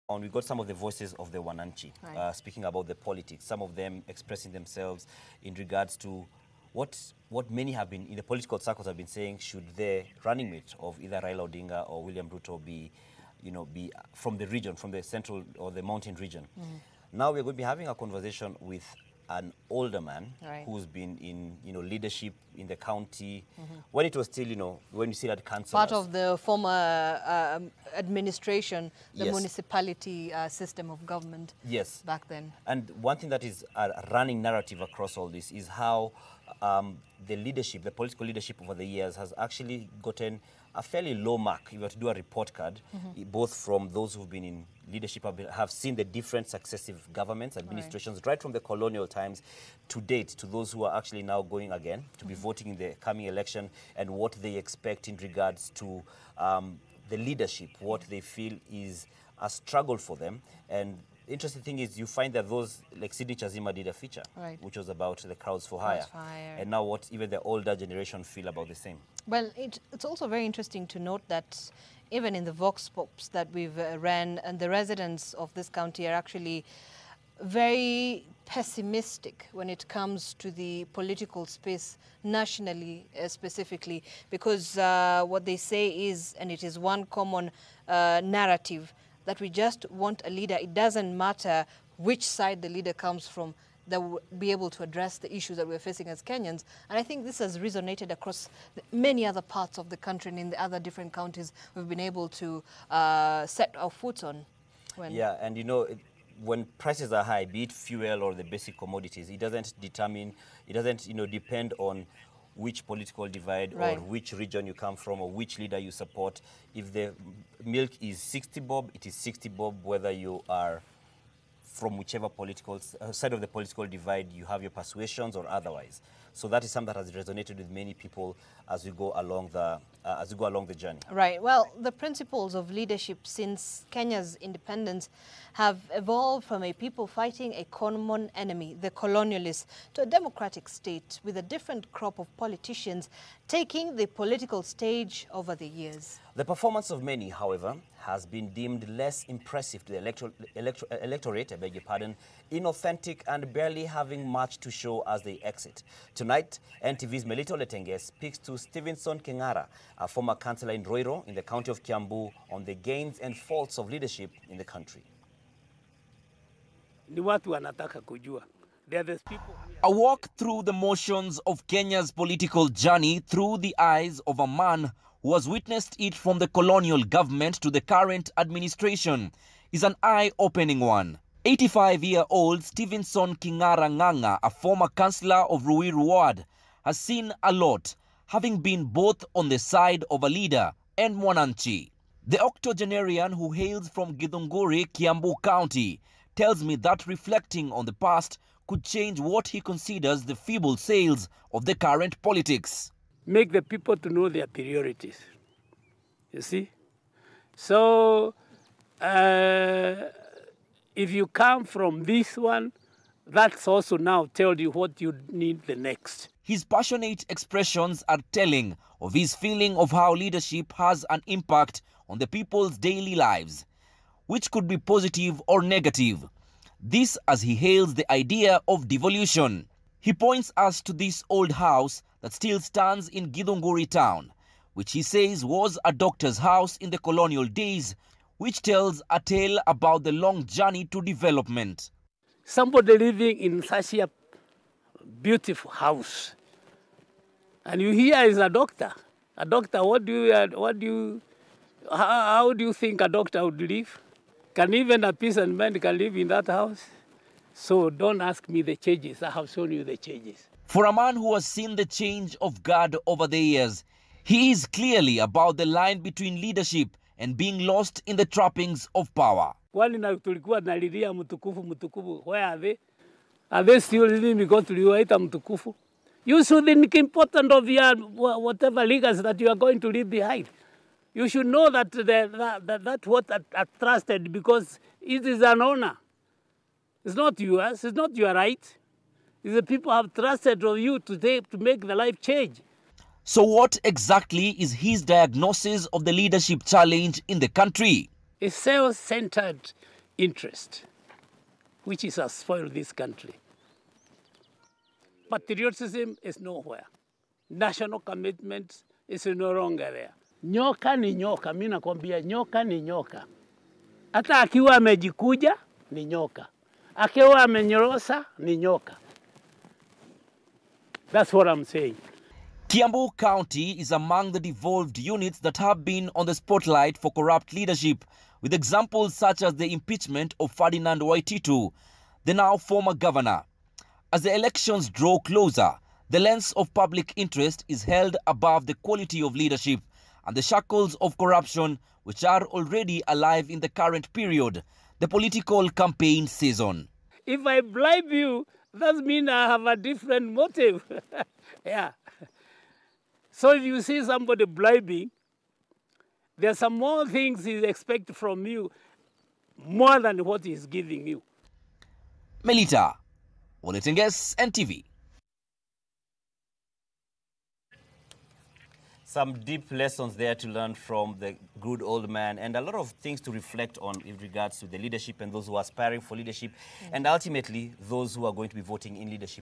on, we got some of the voices of the Wananchi speaking about the politics, some of them expressing themselves in regards to what many have been, in the political circles have been saying, should the running mate of either Raila Odinga or William Ruto be, be from the region, from the central or the mountain region. Now we're going to be having a conversation with an older man who's been in, leadership in the county when it was still, when you see that council. Part of the former administration, the municipality system of government. Yes. Back then. And one thing that is a running narrative across all this is how the leadership, the political leadership over the years has actually gotten a fairly low mark. If you were to do a report card, both from those who've been in leadership, have seen the different successive governments, administrations, right from the colonial times to date, to those who are actually now going again to be voting in the coming election, and what they expect in regards to the leadership, what they feel is a struggle for them. And the interesting thing is you find that those, like Sydney Chazima did a feature, which was about the crowds for hire. And now what even the older generation feel about the same. Well, it's also very interesting to note that even in the vox pops that we've ran, and the residents of this county are actually very pessimistic when it comes to the political space nationally, specifically, because what they say is, and it is one common narrative, that we just want a leader. It doesn't matter which side the leader comes from, that will be able to address the issues that we're facing as Kenyans. And I think this has resonated across many other parts of the country, and in the other different counties we've been able to set our foot on. Yeah, and when prices are high, be it fuel or the basic commodities, it doesn't determine, it doesn't depend on which political divide or which region you come from or which leader you support. If the milk is 60 bob, it is 60 bob, whether you are from whichever political side of the political divide you have your persuasions or otherwise. So that is something that has resonated with many people as we go along the journey. Right. Well, the principles of leadership since Kenya's independence have evolved from a people fighting a common enemy, the colonialists, to a democratic state with a different crop of politicians taking the political stage over the years. The performance of many, however, has been deemed less impressive to the electorate, I beg your pardon, inauthentic and barely having much to show as they exit. Tonight, NTV's Melito Letenge speaks to Stevenson Kengara, a former councillor in Roiro in the county of Kiambu, on the gains and faults of leadership in the country. A walk through the motions of Kenya's political journey through the eyes of a man who has witnessed it from the colonial government to the current administration is an eye-opening one. 85-year-old Stevenson Kengara Nganga, a former councillor of Ruiru Ward, has seen a lot, having been both on the side of a leader and Mwananchi. The octogenarian, who hails from Githunguri, Kiambu County, tells me that reflecting on the past could change what he considers the feeble sails of the current politics. Make the people to know their priorities, you see. So if you come from this one, that's also now tells you what you need the next. His passionate expressions are telling of his feeling of how leadership has an impact on the people's daily lives, which could be positive or negative. This as he hails the idea of devolution. He points us to this old house that still stands in Githunguri town, which he says was a doctor's house in the colonial days, which tells a tale about the long journey to development. Somebody living in such a beautiful house, and you hear is a doctor. A doctor, how do you think a doctor would live? Can even a peasant man can live in that house? So don't ask me the changes. I have shown you the changes. For a man who has seen the change of guard over the years, he is clearly about the line between leadership and being lost in the trappings of power. Wale na tulikuwa nalilia mtukufu, where are they? Are they still living because tuliwaita mtukufu? You should think important of your whatever legacy that you are going to leave behind. You should know that that what are trusted, because it is an honor. It's not yours. It's not your right. It's the people have trusted on you to make the life change. So what exactly is his diagnosis of the leadership challenge in the country? A self-centered interest, which has spoiled this country. Patriotism is nowhere. National commitment is no longer there. Nyoka ni nyoka, mimi nakwambia nyoka ni nyoka. Hata akiwa amejikunja ni nyoka. Akiwa amenyorosa ni nyoka. That's what I'm saying. Kiambu County is among the devolved units that have been on the spotlight for corrupt leadership, with examples such as the impeachment of Ferdinand Waititu, the now former governor. As the elections draw closer, the lens of public interest is held above the quality of leadership and the shackles of corruption, which are already alive in the current period, the political campaign season. If I bribe you, that means I have a different motive. Yeah. So if you see somebody bribing, there are some more things he expects from you more than what he's giving you. Melita, Oletenges, NTV. Some deep lessons there to learn from the good old man, and a lot of things to reflect on in regards to the leadership and those who are aspiring for leadership, and ultimately those who are going to be voting in leadership.